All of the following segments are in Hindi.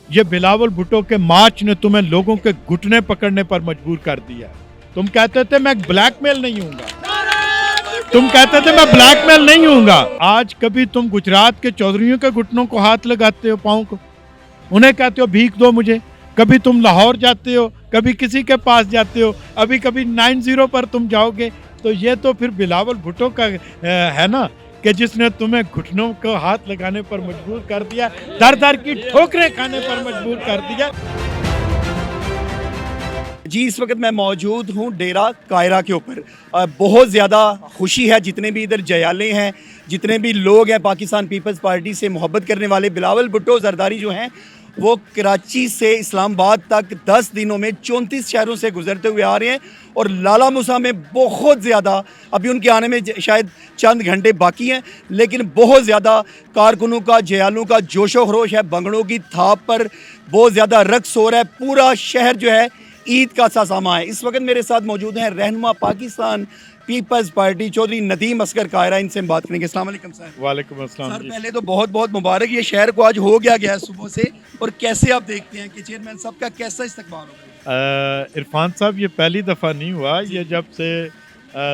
ये बिलावल भुट्टो के मार्च ने तुम्हें लोगों के घुटने पकड़ने पर मजबूर कर दिया। तुम कहते थे मैं ब्लैकमेल नहीं हूँगा, तुम कहते थे मैं ब्लैकमेल नहीं हूँगा। आज कभी तुम गुजरात के चौधरियों के घुटनों को हाथ लगाते हो, पाँव को, उन्हें कहते हो भीख दो मुझे। कभी तुम लाहौर जाते हो, कभी किसी के पास जाते हो, अभी कभी 90 पर तुम जाओगे। तो ये तो फिर बिलावल भुट्टो का है ना, कि जिसने तुम्हें घुटनों को हाथ लगाने पर मजबूर कर दिया, दर दर की ठोकरें खाने पर मजबूर कर दिया। जी, इस वक्त मैं मौजूद हूँ डेरा कायरा के ऊपर। बहुत ज़्यादा खुशी है, जितने भी इधर जयाले हैं, जितने भी लोग हैं पाकिस्तान पीपल्स पार्टी से मोहब्बत करने वाले, बिलावल भुट्टो जरदारी जो हैं वो कराची से इस्लामाबाद तक 10 दिनों में 34 शहरों से गुजरते हुए आ रहे हैं। और लाला मूसा में बहुत ज़्यादा, अभी उनके आने में शायद चंद घंटे बाकी हैं, लेकिन बहुत ज़्यादा कारकुनों का, जयालों का जोशो खरोश है। बंगड़ों की थाप पर बहुत ज़्यादा रक्स हो रहा है, पूरा शहर जो है ईद का सा सामा है। इस वक्त मेरे साथ मौजूद हैं रहनुमा पाकिस्तान पीपल्स पार्टी चौधरी नदीम असगर कायरा, इनसे हम बात करेंगे। अस्सलाम वालेकुम सर। वालेकुम अस्सलाम सर, जी। पहले तो बहुत बहुत मुबारक, ये शहर को आज हो गया है सुबह से, और कैसे आप देखते हैं कि चेयरमैन साहब का कैसा इस्तकबाल होगा? इरफान साहब, ये पहली दफ़ा नहीं हुआ, ये जब से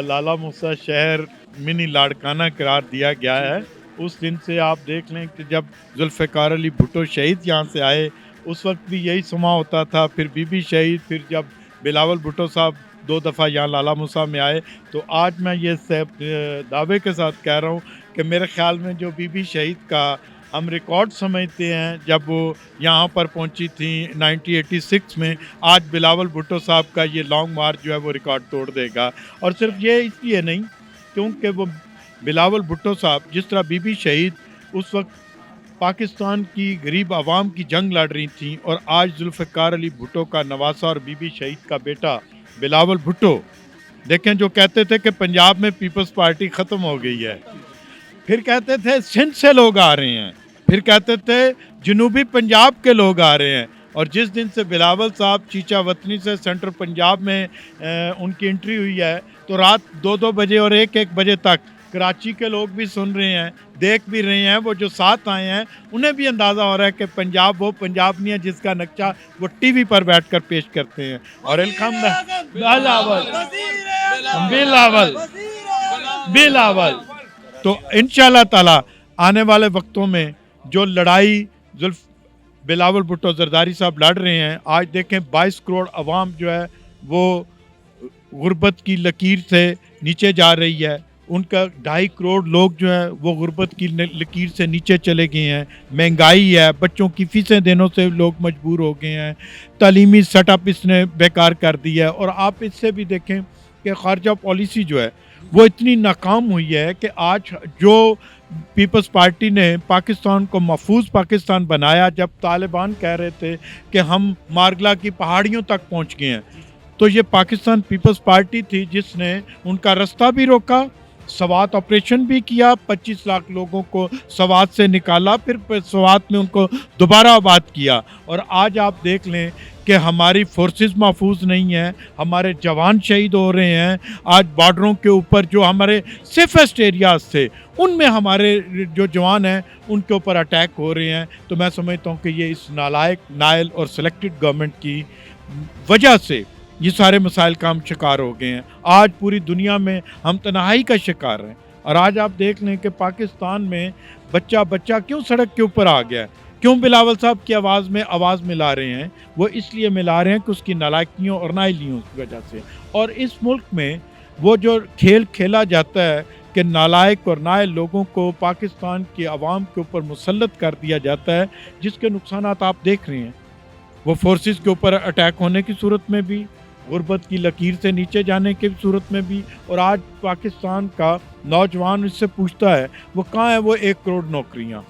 लाला मूसा शहर मिनी लाड़काना करार दिया गया है, उस दिन से आप देख लें कि जब जुल्फ़िकार अली भुट्टो शहीद यहाँ से आए, उस वक्त भी यही समा होता था। फिर बीबी शहीद, फिर जब बिलावल भुट्टो साहब 2 दफ़ा यहाँ लाला मूसा में आए, तो आज मैं ये दावे के साथ कह रहा हूँ कि मेरे ख़्याल में जो बीबी शहीद का हम रिकॉर्ड समझते हैं, जब वो यहाँ पर पहुँची थी 1986 में, आज बिलावल भुट्टो साहब का ये लॉन्ग मार्च जो है वो रिकॉर्ड तोड़ देगा। और सिर्फ ये इसलिए नहीं, क्योंकि वो बिलावल भुट्टो साहब, जिस तरह बीबी शहीद उस वक्त पाकिस्तान की गरीब आवाम की जंग लड़ रही थी, और आज जुल्फ़िकार अली भुट्टो का नवासा और बीबी शहीद का बेटा बिलावल भुट्टो, देखें, जो कहते थे कि पंजाब में पीपल्स पार्टी ख़त्म हो गई है, फिर कहते थे सिंध से लोग आ रहे हैं, फिर कहते थे जनूबी पंजाब के लोग आ रहे हैं। और जिस दिन से बिलावल साहब चीचा वतनी से सेंट्रल पंजाब में उनकी एंट्री हुई है, तो रात 2-2 बजे और 1-1 बजे तक कराची के लोग भी सुन रहे हैं, देख भी रहे हैं। वो जो साथ आए हैं उन्हें भी अंदाज़ा हो रहा है कि पंजाब वो पंजाब नहीं है जिसका नक्शा वो टीवी पर बैठकर पेश करते हैं। और बिलावल बिलावल तो इंशाल्लाह ताला आने वाले वक्तों में जो लड़ाई बिलावल भुट्टो जरदारी साहब लड़ रहे हैं, आज देखें 22 करोड़ अवाम जो है वो गुर्बत की लकीर से नीचे जा रही है। उनका 2.5 करोड़ लोग जो हैं वो गुर्बत की लकीर से नीचे चले गए हैं। महंगाई है, बच्चों की फ़ीसें देने से लोग मजबूर हो गए हैं, तालीमी सेटअप इसने बेकार कर दिया है। और आप इससे भी देखें कि ख़ारजा पॉलिसी जो है वो इतनी नाकाम हुई है कि आज जो पीपल्स पार्टी ने पाकिस्तान को महफूज पाकिस्तान बनाया, जब तालिबान कह रहे थे कि हम मारगला की पहाड़ियों तक पहुंच गए हैं, तो ये पाकिस्तान पीपल्स पार्टी थी जिसने उनका रास्ता भी रोका, स्वात ऑपरेशन भी किया, 25 लाख लोगों को स्वात से निकाला, फिर स्वात में उनको दोबारा आबाद किया। और आज आप देख लें कि हमारी फोर्सेस महफूज नहीं हैं, हमारे जवान शहीद हो रहे हैं। आज बॉर्डरों के ऊपर जो हमारे सेफेस्ट एरियाज थे, उनमें हमारे जो जवान हैं उनके ऊपर अटैक हो रहे हैं। तो मैं समझता हूँ कि ये इस नालायक, नायल और सिलेक्टेड गवर्नमेंट की वजह से ये सारे मसाइल का हम शिकार हो गए हैं। आज पूरी दुनिया में हम तन्हाई का शिकार हैं। और आज आप देख लें कि पाकिस्तान में बच्चा बच्चा क्यों सड़क के ऊपर आ गया है, क्यों बिलावल साहब की आवाज़ में आवाज़ मिला रहे हैं? वो इसलिए मिला रहे हैं कि उसकी नालायकियों और नाअहलियों की वजह से। और इस मुल्क में वो जो खेल खेला जाता है कि नालायक और नाअहल लोगों को पाकिस्तान की आवाम के ऊपर मुसल्लत कर दिया जाता है, जिसके नुकसानात आप देख रहे हैं। वो फोर्सेस के ऊपर अटैक होने की सूरत में भी, गुर्बत की लकीर से नीचे जाने की सूरत में भी। और आज पाकिस्तान का नौजवान इससे पूछता है वो कहाँ है वो 1 करोड़ नौकरियाँ।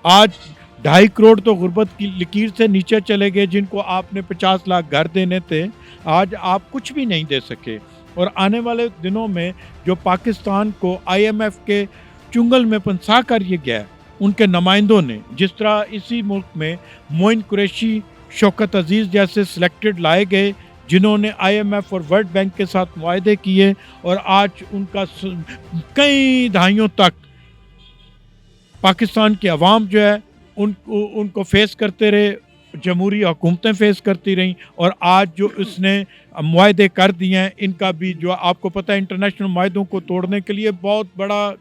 आज 2.5 करोड़ तो गुर्बत की लकीर से नीचे चले गए, जिनको आपने 50 लाख घर देने थे, आज आप कुछ भी नहीं दे सके। और आने वाले दिनों में जो पाकिस्तान को IMF के चुंगल में फंसा कर ये गया, उनके नुमाइंदों ने, जिस तरह इसी मुल्क में मोइन कुरैशी, शौकत अजीज़ जैसे सिलेक्टेड लाए गए, जिन्होंने IMF और वर्ल्ड बैंक के साथ मुआहदे किए, और आज उनका कई दहाइयों तक पाकिस्तान की आवाम जो है उनको फेस करते रहे, जमहूरी हुकूमतें फेस करती रहीं, और आज जो इसने मुआहदे कर दिए हैं, इनका भी जो आपको पता है इंटरनेशनल मुआहदों को तोड़ने के लिए बहुत बड़ा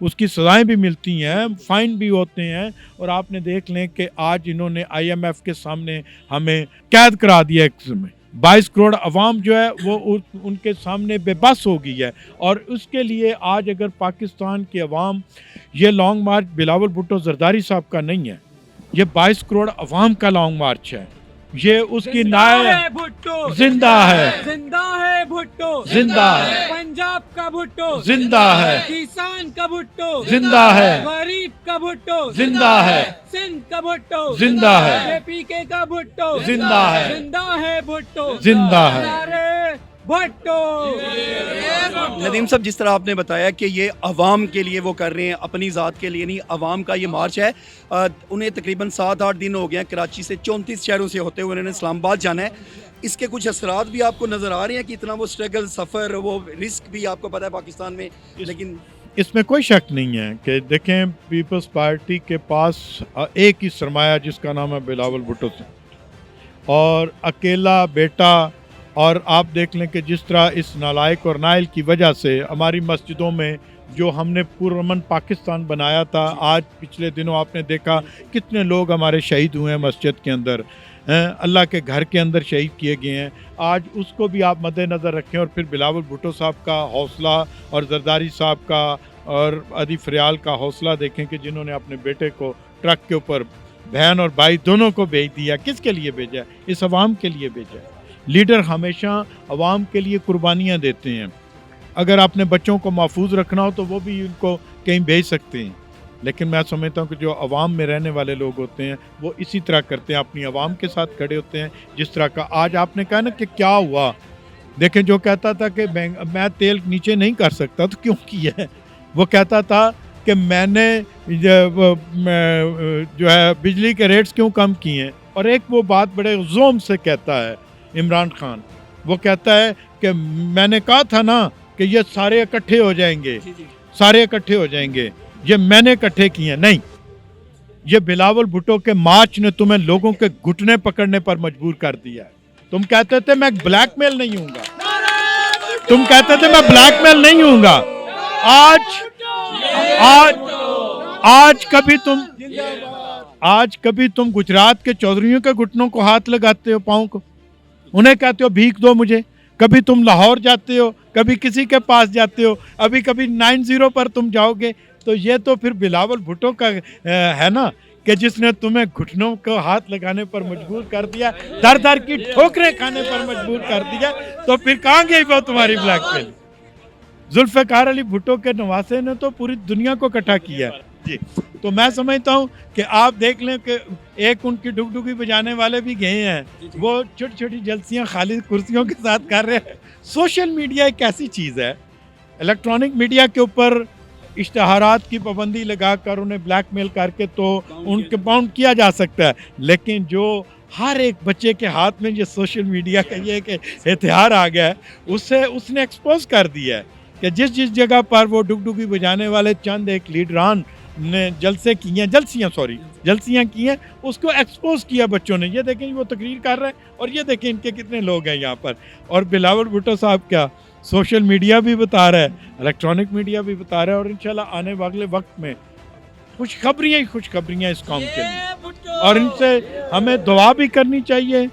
उसकी सज़ाएं भी मिलती हैं, फ़ाइन भी होते हैं। और आपने देख लें कि आज इन्होंने IMF के सामने हमें कैद करा दिया एक समय। 22 करोड़ अवाम जो है वो उनके सामने बेबस हो गई है। और उसके लिए आज अगर पाकिस्तान की अवाम, ये लॉन्ग मार्च बिलावल भुट्टो जरदारी साहब का नहीं है, ये 22 करोड़ अवाम का लॉन्ग मार्च है। ये उसकी नाय भुट्टो जिंदा है, जिंदा है भुट्टो, जिंदा है, पंजाब का भुट्टो जिंदा है, किसान का भुट्टो जिंदा है, गरीब का भुट्टो जिंदा है, सिंध का भुट्टो जिंदा है, JPK का भुट्टो जिंदा है, जिंदा है भुट्टो, जिंदा है। नारे भुट्टो। नदीम साहब, जिस तरह आपने बताया कि ये अवाम के लिए वो कर रहे हैं, अपनी ज़ात के लिए नहीं, अवाम का ये मार्च है। उन्हें तकरीबन 7-8 दिन हो गए हैं कराची से 34 शहरों से होते हुए उन्होंने इस्लामाबाद जाना है। इसके कुछ असरात भी आपको नज़र आ रहे हैं कि इतना वो स्ट्रगल, सफ़र, वो रिस्क भी आपको पता है पाकिस्तान में, लेकिन इसमें कोई शक नहीं है कि देखें पीपल्स पार्टी के पास एक ही सरमाया जिसका नाम है बिलावल भुट्टो सिंह, और अकेला बेटा। और आप देख लें कि जिस तरह इस नालायक और नाइल की वजह से हमारी मस्जिदों में जो हमने पुरअमन पाकिस्तान बनाया था, आज पिछले दिनों आपने देखा कितने लोग हमारे शहीद हुए हैं मस्जिद के अंदर, अल्लाह के घर के अंदर शहीद किए गए हैं। आज उसको भी आप मद्देनज़र रखें। और फिर बिलावल भुट्टो साहब का हौसला और जरदारी साहब का और अदी फरियाल का हौसला देखें कि जिन्होंने अपने बेटे को ट्रक के ऊपर, बहन और भाई दोनों को भेज दिया। किसके लिए भेजा? इस अवाम के लिए भेजा। लीडर हमेशा अवाम के लिए कुर्बानियाँ देते हैं। अगर आपने बच्चों को महफूज रखना हो तो वो भी उनको कहीं भेज सकते हैं, लेकिन मैं समझता हूँ कि जो अवाम में रहने वाले लोग होते हैं वो इसी तरह करते हैं, अपनी अवाम के साथ खड़े होते हैं। जिस तरह का आज आपने कहा ना कि क्या हुआ, देखें जो कहता था कि मैं तेल नीचे नहीं कर सकता तो क्यों किया है, वो कहता था कि मैंने जो है बिजली के रेट्स क्यों कम किए हैं। और एक वो बात बड़े जोम से कहता है इमरान खान, वो कहता है कि मैंने कहा था ना कि ये सारे इकट्ठे हो जाएंगे, सारे इकट्ठे हो जाएंगे, ये मैंने इकट्ठे किए नहीं, ये बिलावल भुट्टो के मार्च ने तुम्हें लोगों के घुटने पकड़ने पर मजबूर कर दिया है। तुम कहते थे मैं ब्लैकमेल नहीं हूँगा, तुम कहते थे मैं ब्लैकमेल नहीं हूँगा, आज आज आज कभी तुम गुजरात के चौधरियों के घुटनों को हाथ लगाते हो, पाँव को, उन्हें कहते हो भीख दो मुझे। कभी तुम लाहौर जाते हो, कभी किसी के पास जाते हो, अभी कभी 90 पर तुम जाओगे। तो ये तो फिर बिलावल भुट्टो का है ना कि जिसने तुम्हें घुटनों को हाथ लगाने पर मजबूर कर दिया, दर दर की ठोकरें खाने पर मजबूर कर दिया। तो फिर कहाँ गई वो तुम्हारी ब्लैकमेल? जुल्फ़िकार अली भुट्टो के नवासे ने तो पूरी दुनिया को इकट्ठा किया जी। तो मैं समझता हूँ कि आप देख लें कि एक उनकी डुगडुगी बजाने वाले भी गए हैं, वो छोटी छोटी जलसियाँ खाली कुर्सियों के साथ कर रहे हैं। सोशल मीडिया एक ऐसी चीज़ है, इलेक्ट्रॉनिक मीडिया के ऊपर इश्तहारात की पाबंदी लगाकर उन्हें ब्लैकमेल करके तो उनके बाउंड किया जा सकता है, लेकिन जो हर एक बच्चे के हाथ में ये सोशल मीडिया का ये एक हथियार आ गया है, उससे उसने एक्सपोज कर दिया है कि जिस जगह पर वो डुगडुगी बजाने वाले चंद एक लीडरान ने जलसियाँ की हैं, उसको एक्सपोज किया बच्चों ने। ये देखें वो तकरीर कर रहे हैं और ये देखें इनके कितने लोग हैं यहाँ पर। और बिलावल भुट्टो साहब क्या सोशल मीडिया भी बता रहा है, इलेक्ट्रॉनिक मीडिया भी बता रहा है, और इंशाल्लाह आने वाले वक्त में खुशखबरियाँ इस कौम के लिए, और इनसे हमें दुआ भी करनी चाहिए।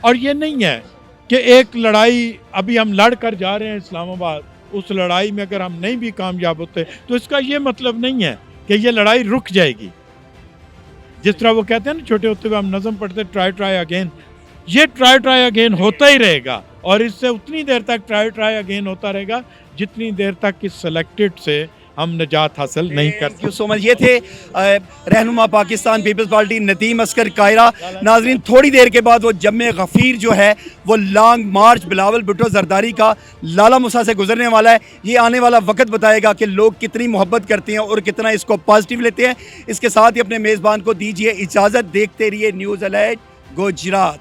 और ये नहीं है कि एक लड़ाई अभी हम लड़ कर जा रहे हैं इस्लामाबाद, उस लड़ाई में अगर हम नहीं भी कामयाब होते तो इसका ये मतलब नहीं है कि ये लड़ाई रुक जाएगी। जिस तरह वो कहते हैं ना छोटे होते हुए हम नज़म पढ़ते ट्राई अगेन, ये ट्राई अगेन होता ही रहेगा। और इससे उतनी देर तक ट्राई अगेन होता रहेगा जितनी देर तक इस सेलेक्टेड से हम निजात हासिल नहीं कर सकते। So much. ये थे रहनुमा पाकिस्तान पीपल्स पार्टी नदीम अस्कर कायरा। नाजरीन, थोड़ी देर के बाद वो जम्मे गफ़ीर जो है वो लॉन्ग मार्च बिलावल भुट्टो जरदारी का लाला मुसा से गुजरने वाला है। ये आने वाला वक्त बताएगा कि लोग कितनी मोहब्बत करते हैं और कितना इसको पॉजिटिव लेते हैं। इसके साथ ही अपने मेज़बान को दीजिए इजाज़त। देखते रहिए न्यूज़ अलर्ट गुजरात।